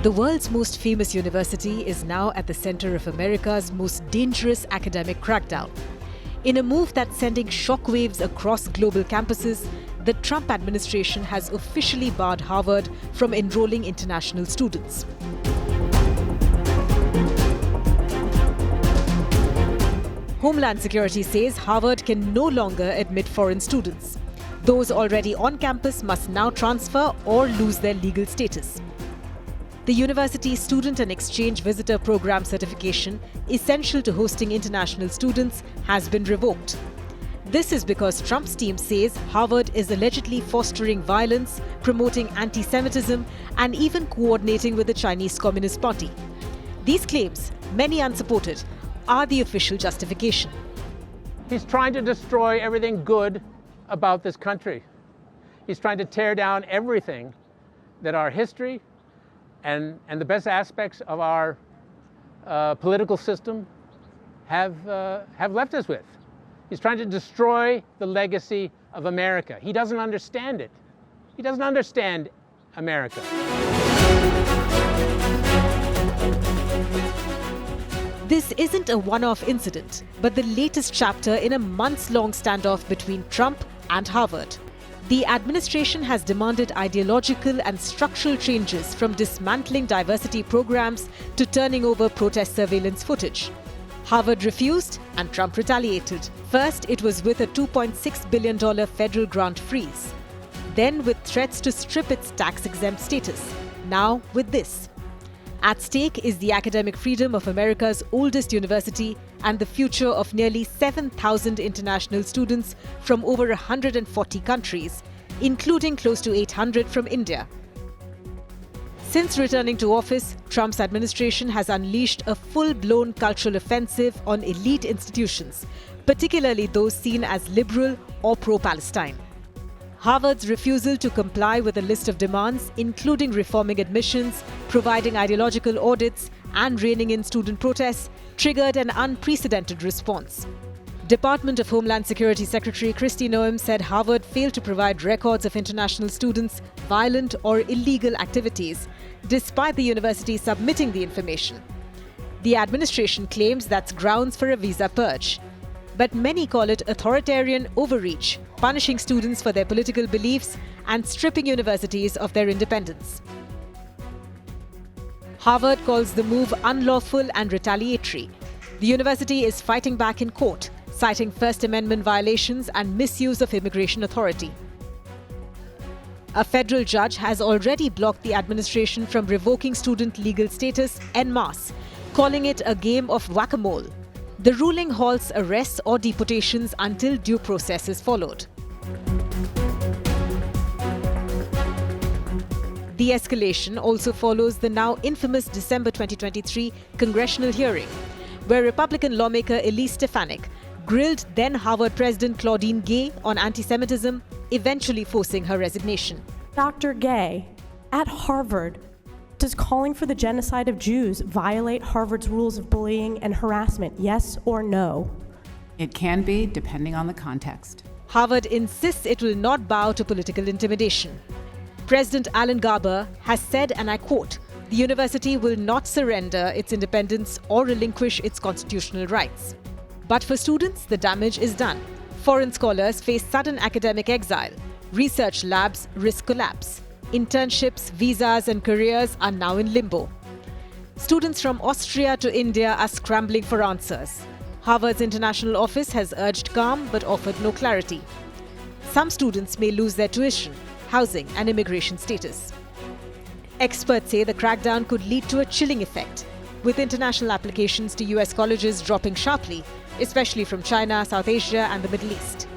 The world's most famous university is now at the center of America's most dangerous academic crackdown. In a move that's sending shockwaves across global campuses, the Trump administration has officially barred Harvard from enrolling international students. Homeland Security says Harvard can no longer admit foreign students. Those already on campus must now transfer or lose their legal status. The university's Student and Exchange Visitor Program certification, essential to hosting international students, has been revoked. This is because Trump's team says Harvard is allegedly fostering violence, promoting antisemitism, and even coordinating with the Chinese Communist Party. These claims, many unsupported, are the official justification. He's trying to destroy everything good about this country. He's trying to tear down everything that our history and the best aspects of our political system have left us with. He's trying to destroy the legacy of America. He doesn't understand it. He doesn't understand America. This isn't a one-off incident, but the latest chapter in a months-long standoff between Trump and Harvard. The administration has demanded ideological and structural changes, from dismantling diversity programs to turning over protest surveillance footage. Harvard refused and Trump retaliated. First, it was with a $2.6 billion federal grant freeze. Then with threats to strip its tax-exempt status. Now with this. At stake is the academic freedom of America's oldest university and the future of nearly 7,000 international students from over 140 countries, including close to 800 from India. Since returning to office, Trump's administration has unleashed a full-blown cultural offensive on elite institutions, particularly those seen as liberal or pro-Palestine. Harvard's refusal to comply with a list of demands, including reforming admissions, providing ideological audits, and reining in student protests, triggered an unprecedented response. Department of Homeland Security Secretary Kristi Noem said Harvard failed to provide records of international students' violent or illegal activities, despite the university submitting the information. The administration claims that's grounds for a visa purge. But many call it authoritarian overreach, punishing students for their political beliefs and stripping universities of their independence. Harvard calls the move unlawful and retaliatory. The university is fighting back in court, citing First Amendment violations and misuse of immigration authority. A federal judge has already blocked the administration from revoking student legal status en masse, calling it a game of whack-a-mole. The ruling halts arrests or deportations until due process is followed. The escalation also follows the now infamous December 2023 congressional hearing, where Republican lawmaker Elise Stefanik grilled then Harvard President Claudine Gay on antisemitism, eventually forcing her resignation. Dr. Gay, at Harvard, does calling for the genocide of Jews violate Harvard's rules of bullying and harassment, yes or no? It can be, depending on the context. Harvard insists it will not bow to political intimidation. President Alan Garber has said, and I quote, "The university will not surrender its independence or relinquish its constitutional rights." But for students, the damage is done. Foreign scholars face sudden academic exile. Research labs risk collapse. Internships, visas, and careers are now in limbo. Students from Austria to India are scrambling for answers. Harvard's international office has urged calm but offered no clarity. Some students may lose their tuition, housing, and immigration status. Experts say the crackdown could lead to a chilling effect, with international applications to US colleges dropping sharply, especially from China, South Asia, and the Middle East.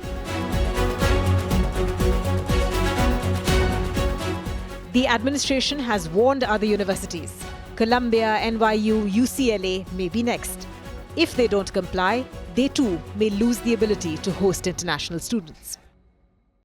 The administration has warned other universities. Columbia, NYU, UCLA may be next. If they don't comply, they too may lose the ability to host international students.